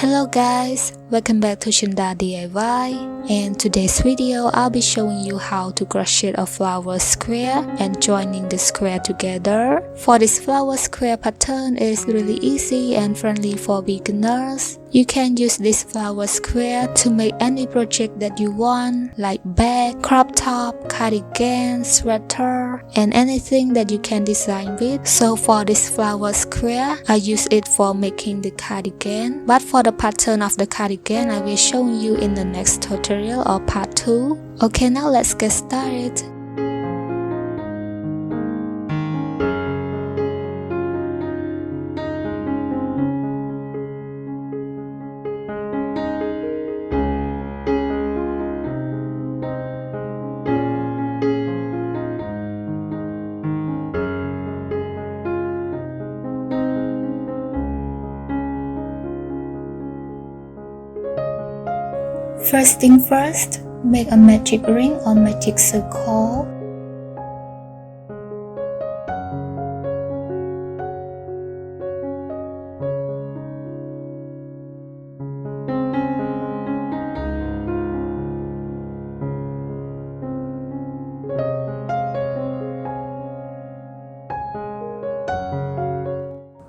Hello guys, welcome back to Shinda DIY, and today's video I'll be showing you how to crochet a flower square and joining the square together. For this flower square pattern, it is really easy and friendly for beginners. You can use this flower square to make any project that you want, like bag, crop top, cardigan, sweater, and anything that you can design with. So for this flower square, I use it for making the cardigan. But for the pattern of the cardigan, I will show you in the next tutorial or part 2. Okay, now let's get started. First thing first, make a magic ring or magic circle.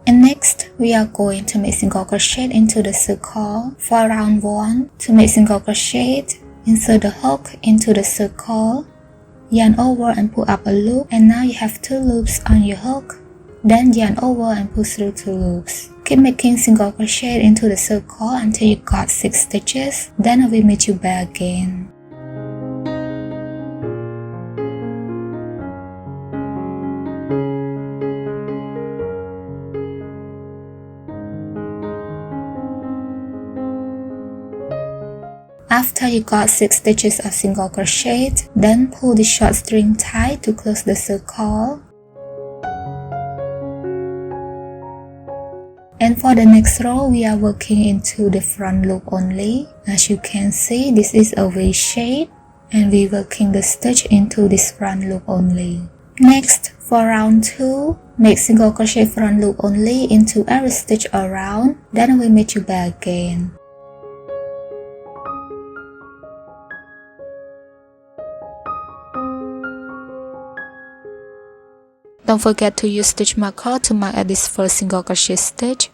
And next, we are going to make single crochet into the circle. For round 1, to make single crochet, insert the hook into the circle, yarn over and pull up a loop, and now you have 2 loops on your hook. Then yarn over and pull through 2 loops. Keep making single crochet into the circle until you got 6 stitches. Then I will meet you back again. After you got 6 stitches of single crochet, then pull the short string tight to close the circle. And for the next row, we are working into the front loop only. As you can see, this is a V shape, and we working the stitch into this front loop only. Next, for round 2, make single crochet front loop only into every stitch around. Then we meet you back again. Don't forget to use stitch marker to mark at this first single crochet stitch.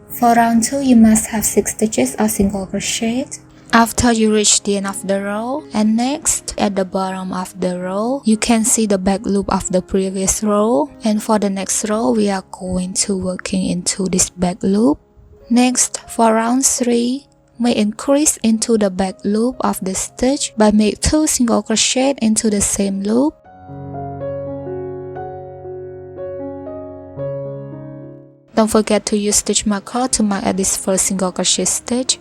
For round 2, you must have 6 stitches of single crochet after you reach the end of the row. And next, at the bottom of the row, you can see the back loop of the previous row. And for the next row, we are going to working into this back loop. Next, for round 3, may increase into the back loop of the stitch by make 2 single crochet into the same loop. Don't forget to use stitch marker to mark at this first single crochet stitch.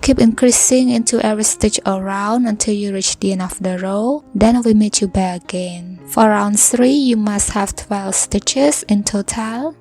Keep increasing into every stitch around until you reach the end of the row. Then we meet you back again. For round 3, you must have 12 stitches in total.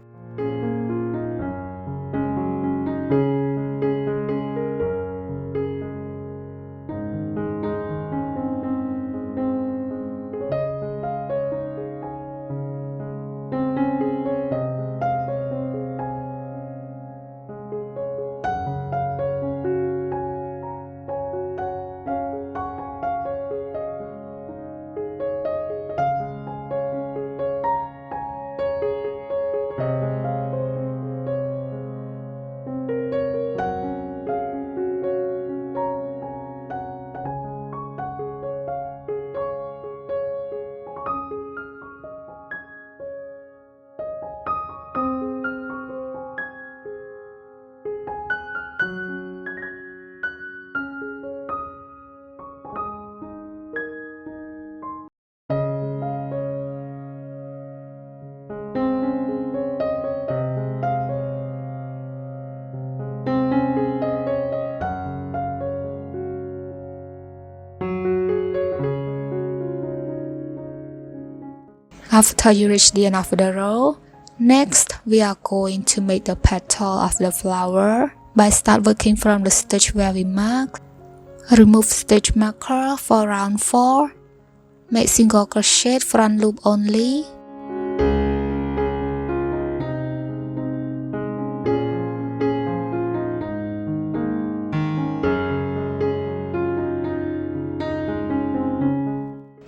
After you reach the end of the row, next we are going to make the petal of the flower by start working from the stitch where we mark. Remove stitch marker for round 4. Make single crochet front loop only.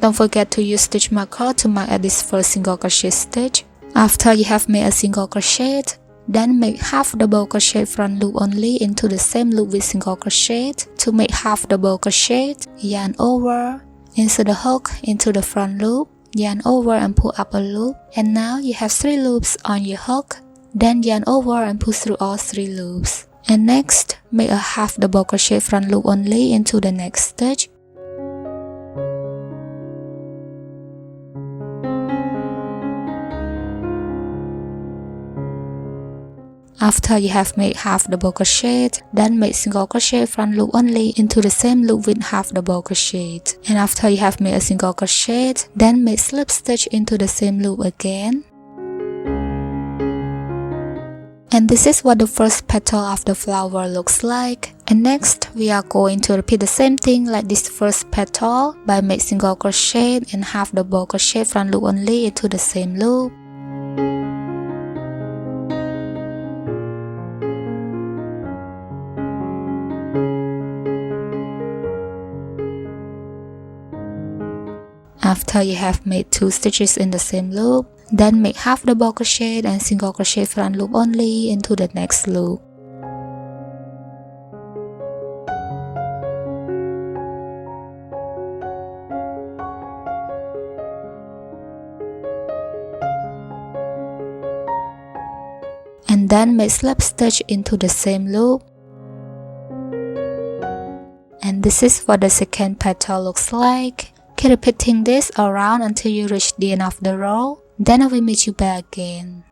Don't forget to use stitch marker to mark at this first single crochet stitch. After you have made a single crochet, then make half double crochet front loop only into the same loop with single crochet. To make half double crochet, yarn over, insert the hook into the front loop, yarn over and pull up a loop, and now you have 3 loops on your hook. Then yarn over and pull through all 3 loops. And next, make a half double crochet front loop only into the next stitch. After you have made half double crochet, then make single crochet front loop only into the same loop with half double crochet. And after you have made a single crochet, then make slip stitch into the same loop again. And this is what the first petal of the flower looks like. And next, we are going to repeat the same thing like this first petal by make single crochet and half double crochet front loop only into the same loop. After you have made 2 stitches in the same loop, then make half double crochet and single crochet front loop only into the next loop. And then make slip stitch into the same loop. And this is what the second petal looks like. Keep repeating this around until you reach the end of the row. Then I will meet you back again.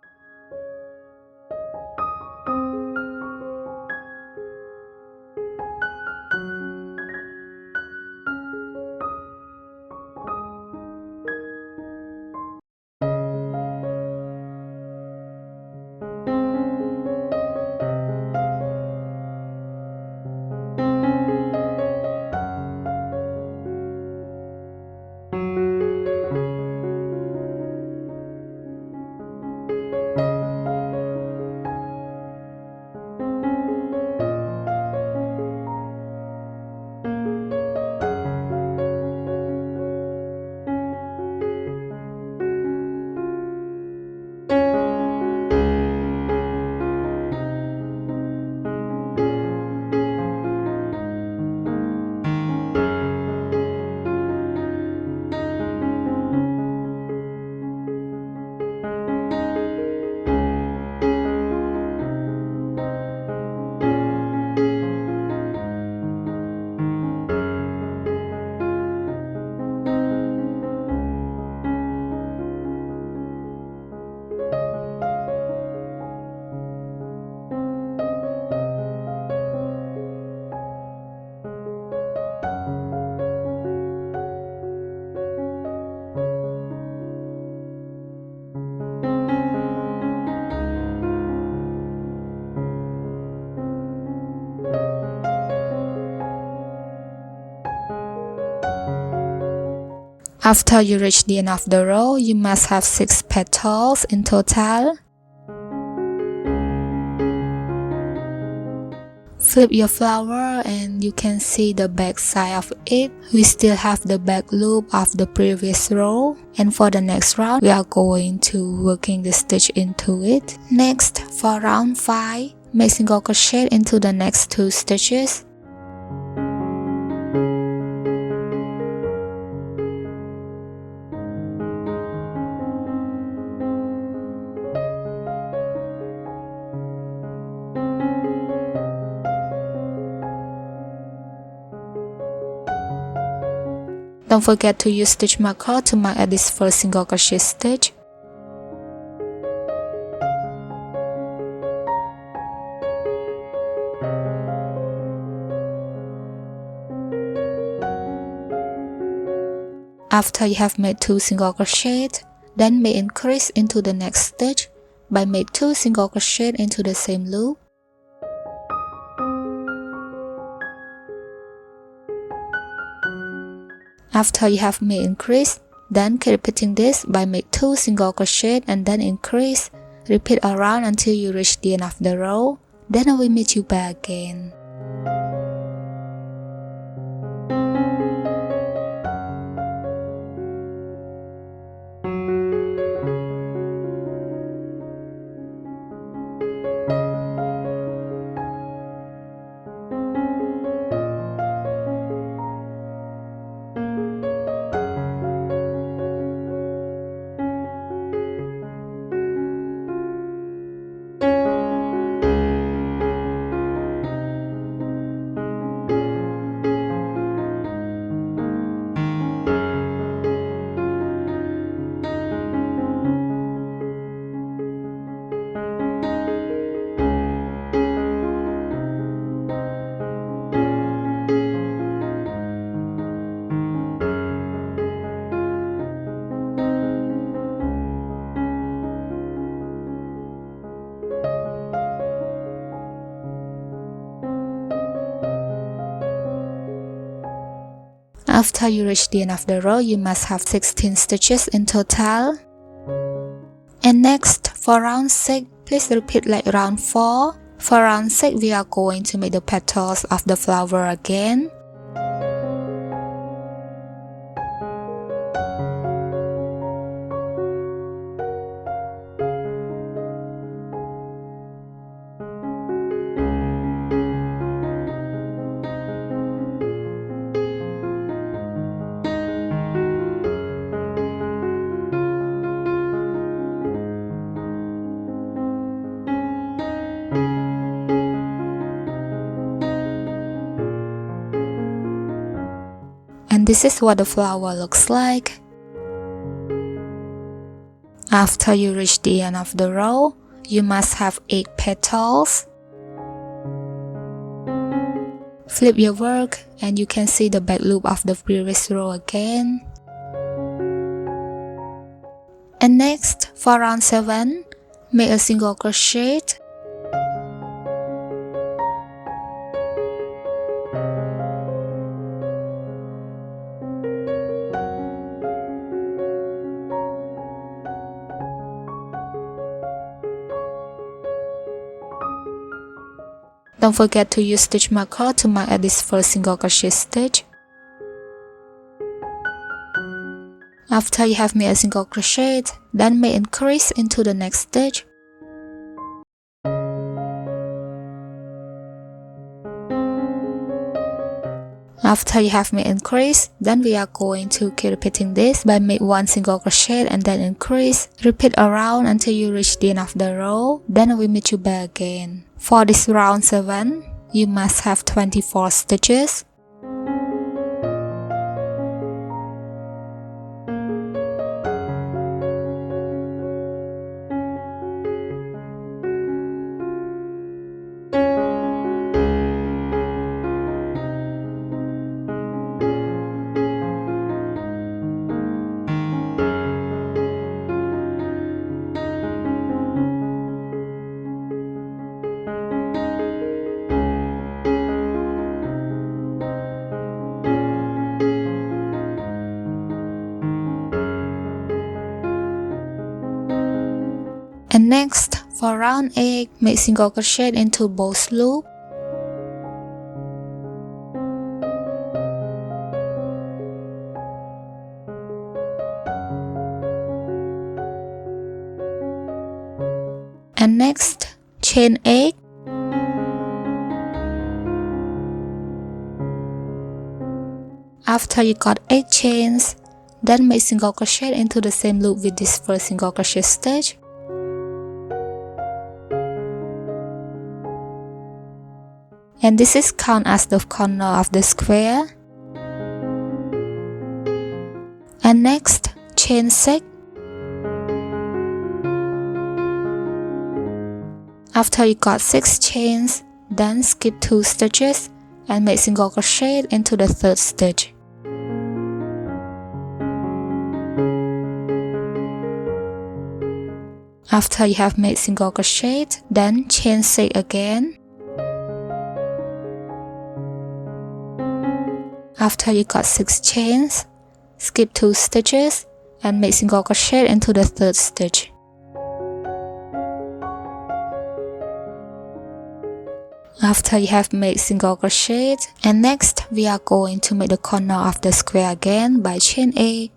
After you reach the end of the row, you must have 6 petals in total. Flip your flower and you can see the back side of it. We still have the back loop of the previous row, and for the next round we are going to working the stitch into it. Next, for round 5, make single crochet into the next 2 stitches. Don't forget to use stitch marker to mark at this first single crochet stitch. After you have made 2 single crochet, Then make increase into the next stitch by make 2 single crochet into the same loop. After you have made increase, then keep repeating this by make 2 single crochet and then increase. Repeat around until you reach the end of the row. Then I will meet you back again. After you reach the end of the row, you must have 16 stitches in total. And next, for round 6, please repeat like round 4. For round 6, we are going to make the petals of the flower again. And this is what the flower looks like. After you reach the end of the row, you must have 8 petals. Flip your work and you can see the back loop of the previous row again. And next, for round 7, make a single crochet. Don't forget to use stitch marker to mark at this first single crochet stitch. After you have made a single crochet, then make increase into the next stitch. After you have made increase, then we are going to keep repeating this by make 1 single crochet and then increase. Repeat around until you reach the end of the row, then I will meet you back again. For this round 7, you must have 24 stitches. And next, for round 8, make single crochet into both loops. And next, chain 8. After you got 8 chains, then make single crochet into the same loop with this first single crochet stitch. And this is count as the corner of the square. And next, chain 6. After you got 6 chains, then skip 2 stitches and make single crochet into the third stitch. After you have made single crochet, then chain 6 again. After you got 6 chains, skip 2 stitches and make single crochet into the 3rd stitch. After you have made single crochet, and next we are going to make the corner of the square again by chain 8.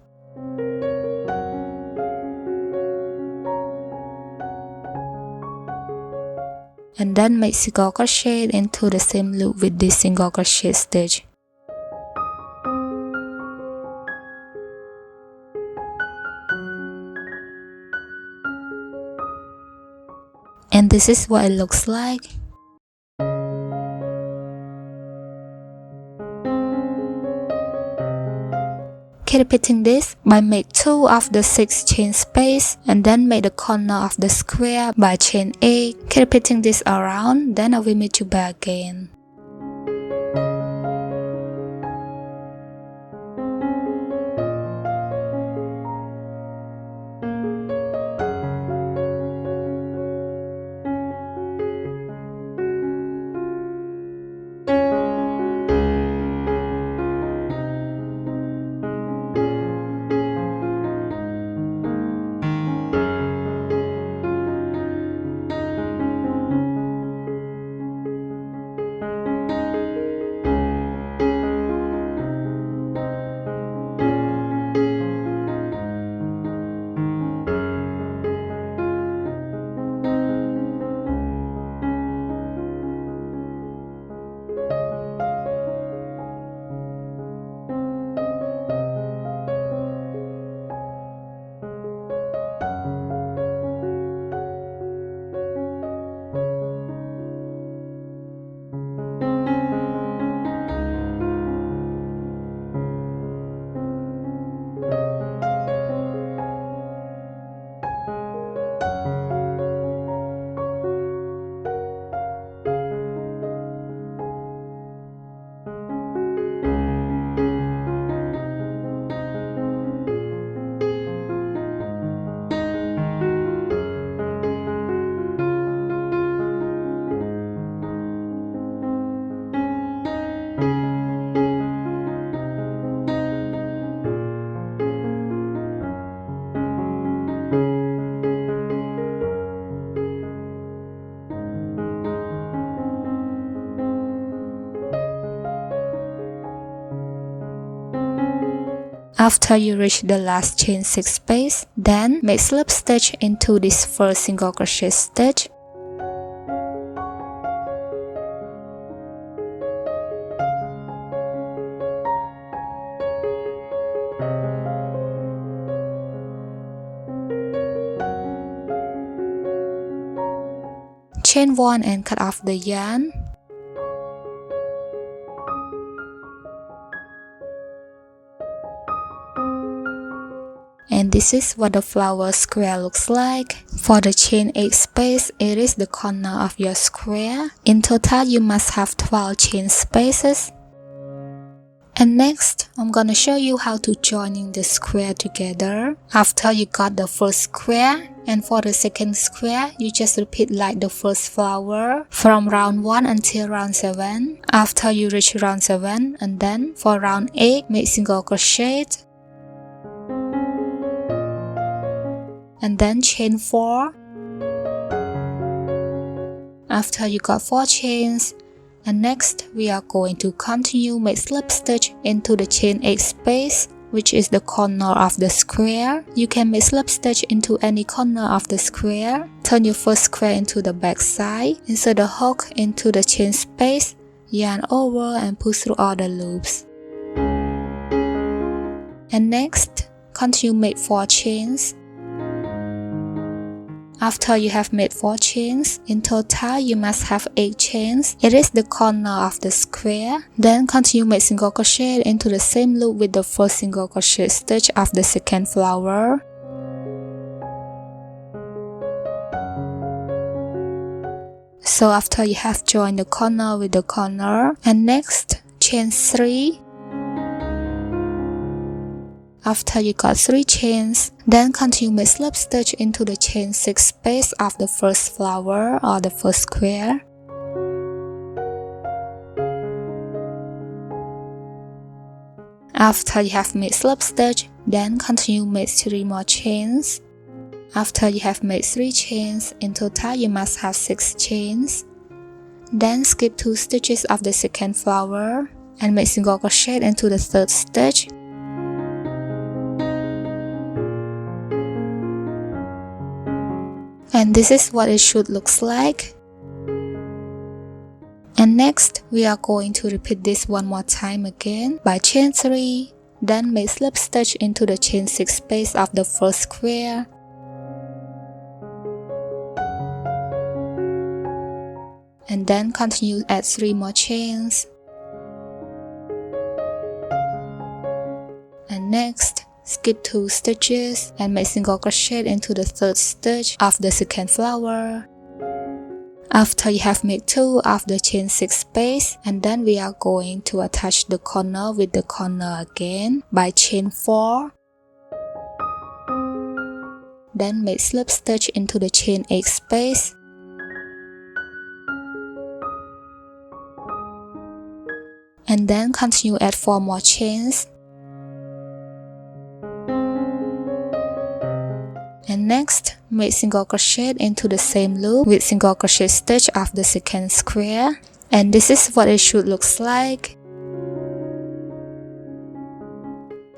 And then make single crochet into the same loop with this single crochet stitch. And this is what it looks like. Keep repeating this by make 2 of the 6 chain space and then make the corner of the square by chain 8. Keep repeating this around, then I will meet you back again. After you reach the last chain 6 space, then make slip stitch into this first single crochet stitch. Chain 1 and cut off the yarn. And this is what the flower square looks like. For the chain 8 space, it is the corner of your square. In total, you must have 12 chain spaces. And next, I'm gonna show you how to joining the square together. After you got the first square, and for the second square, you just repeat like the first flower from round 1 until round 7. After you reach round 7, and then for round 8, make single crochet. And then chain 4. After you got 4 chains, and next we are going to continue make slip stitch into the chain 8 space, which is the corner of the square. You can make slip stitch into any corner of the square. Turn your first square into the back side, insert the hook into the chain space, yarn over and pull through all the loops. And next, continue make 4 chains. After you have made 4 chains, in total you must have 8 chains. It is the corner of the square. Then continue make single crochet into the same loop with the first single crochet stitch of the second flower. So after you have joined the corner with the corner, and next chain 3. After you got 3 chains, then continue make slip stitch into the chain 6 space of the first flower or the first square. After you have made slip stitch, then continue make 3 more chains. After you have made 3 chains, in total you must have 6 chains. Then skip 2 stitches of the second flower and make single crochet into the third stitch. And this is what it should look like. And next, we are going to repeat this one more time again by chain 3, then make slip stitch into the chain 6 space of the first square. And then continue add 3 more chains. And next, skip 2 stitches and make single crochet into the third stitch of the second flower. After you have made 2 of the chain 6 space, and then we are going to attach the corner with the corner again by chain 4. Then make slip stitch into the chain 8 space. And then continue add 4 more chains. And next, make single crochet into the same loop with single crochet stitch of the second square. And this is what it should look like.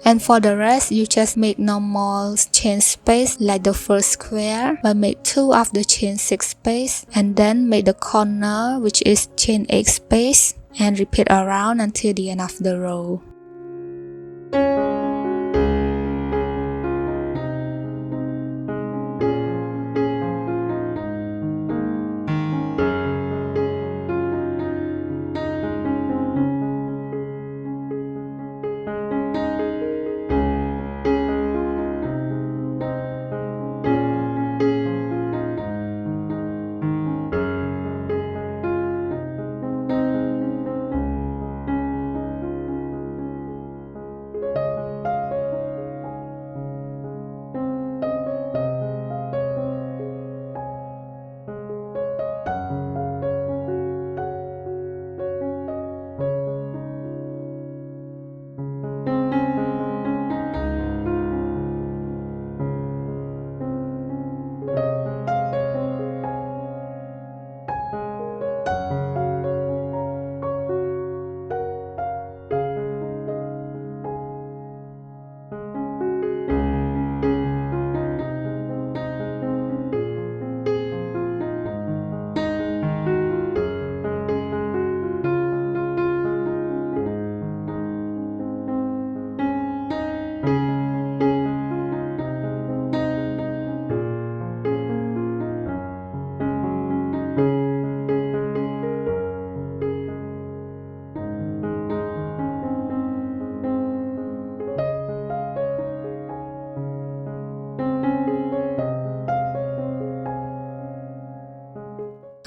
And for the rest, you just make normal chain space like the first square, but make 2 of the chain 6 space, and then make the corner, which is chain 8 space, and repeat around until the end of the row.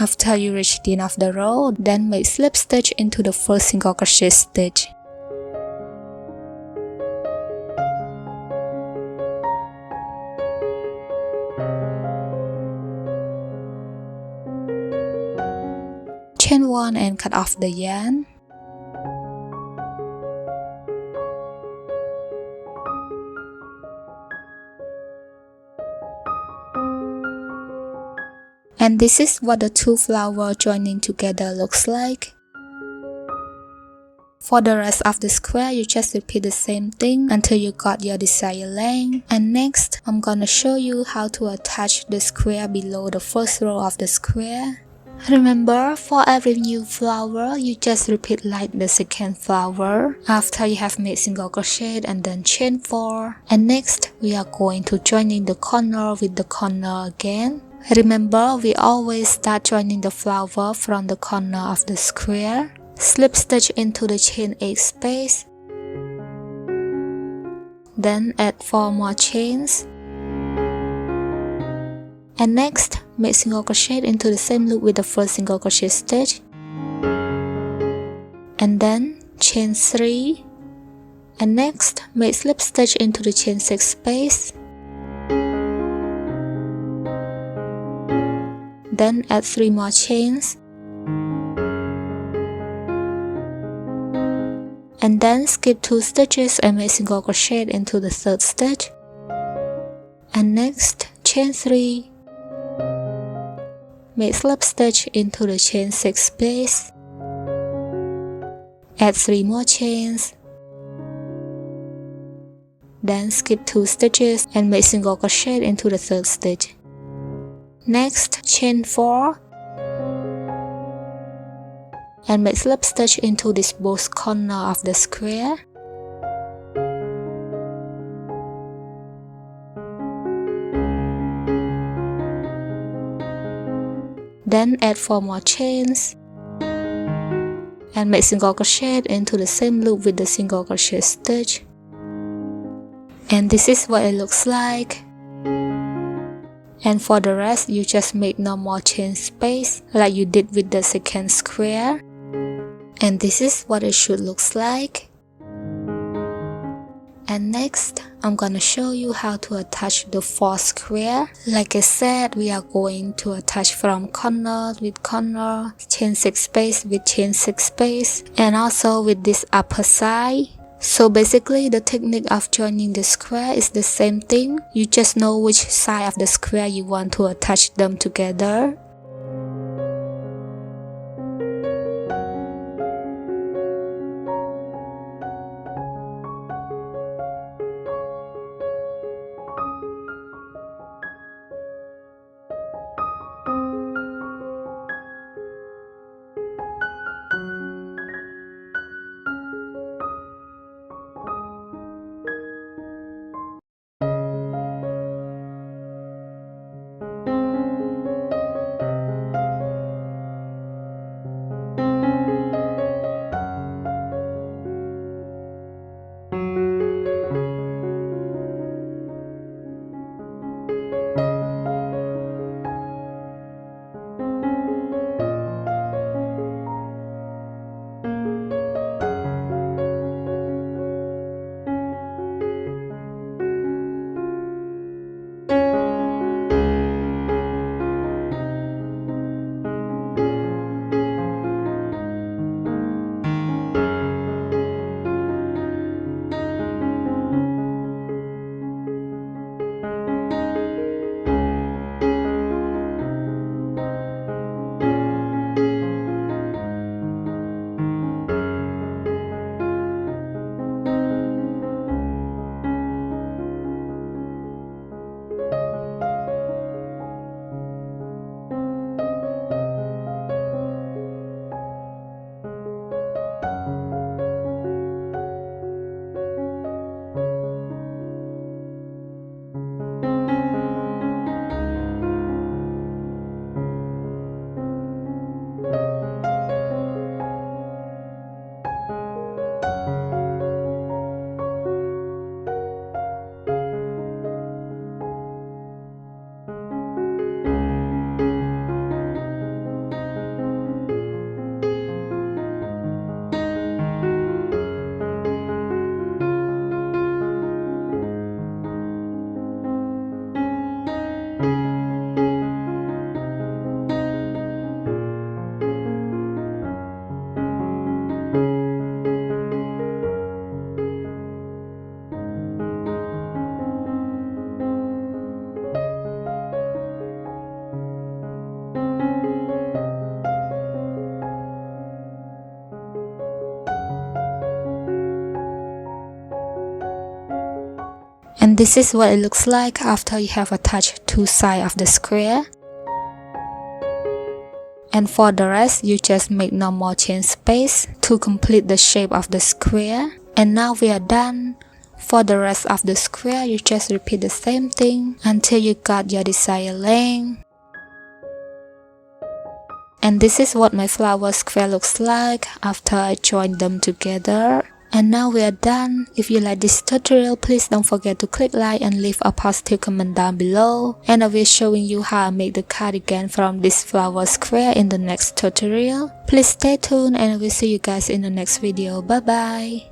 After you reach the end of the row, then make slip stitch into the first single crochet stitch. Chain 1 and cut off the yarn. And this is what the 2 flowers joining together looks like. For the rest of the square, you just repeat the same thing until you got your desired length. And next, I'm gonna show you how to attach the square below the first row of the square. Remember, for every new flower, you just repeat like the second flower after you have made single crochet and then chain 4. And next, we are going to join in the corner with the corner again. Remember, we always start joining the flower from the corner of the square. Slip stitch into the chain 8 space. Then add 4 more chains. And next, make single crochet into the same loop with the first single crochet stitch. And then chain 3. And next, make slip stitch into the chain 6 space. Then add 3 more chains. And then skip 2 stitches and make single crochet into the 3rd stitch. And next, chain 3. Make slip stitch into the chain 6 space. Add 3 more chains. Then skip 2 stitches and make single crochet into the 3rd stitch. Next, chain 4 and make slip stitch into this both corner of the square. Then add 4 more chains and make single crochet into the same loop with the single crochet stitch. And this is what it looks like. And for the rest, you just make normal chain space like you did with the second square. And this is what it should look like. And next, I'm gonna show you how to attach the 4th square. Like I said, we are going to attach from corner with corner, chain 6 space with chain 6 space, and also with this upper side. So basically, the technique of joining the square is the same thing. You just know which side of the square you want to attach them together. And this is what it looks like after you have attached 2 sides of the square. And for the rest, you just make normal chain space to complete the shape of the square. And now we are done. For the rest of the square, you just repeat the same thing until you got your desired length. And this is what my flower square looks like after I joined them together. And now we are done. If you like this tutorial, please don't forget to click like and leave a positive comment down below. And I will showing you how I make the cardigan from this flower square in the next tutorial. Please stay tuned and I will see you guys in the next video. Bye bye.